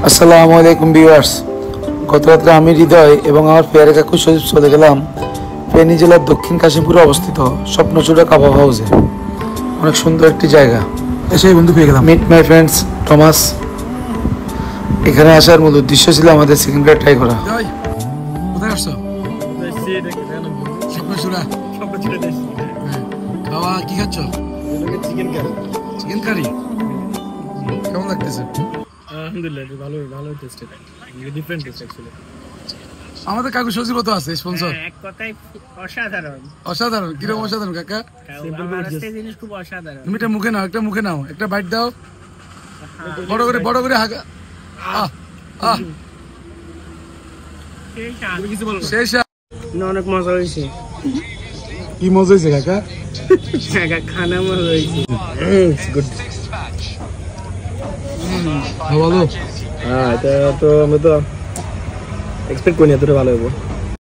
আসসালামু আলাইকুম ভিউয়ার্স, গত রাত্রে আমি হৃদয় এবং আমার পেয়ারে কাকু সজীব চলে গেলাম ফেনী জেলার দক্ষিণ কাশিমপুরে অবস্থিত স্বপ্নচূড়া কাবাব হাউসে। অনেক সুন্দর একটি জায়গা, এসে বন্ধু পেয়ে গেলাম। Meet my friends Thomas. এখানে আসার মূল উদ্দেশ্য ছিল আমাদের চিকেন কারি ট্রাই করা। কোথায় আসছো? স্বপ্নচূড়া। বাবা কি খাচ্ছ? চিকেন কারি কেমন লাগতেছে? আলহামদুলিল্লাহ, ভালো টেস্ট। এটা ডিফারেন্ট টেস্ট অ্যাকচুয়ালি। আমাদের কাকু সজীব তো আছে স্পন্সর। এক কথায় অসাধারণ। অসাধারণ। কিরকম অসাধারণ কাকা? আমার কাছে জিনিস খুব অসাধারণ। তুমি একটা মুখে নাও, একটা বাইট দাও, বড় করে হাগা। শেষ। অনেক মজা হয়েছে। কি মজা হয়েছে কাকা? খানা মজা হয়েছে। গুড। ভালো। হ্যাঁ, এটা তো আমি তো এক্সপেক্ট করিনি এতটা ভালো হবে।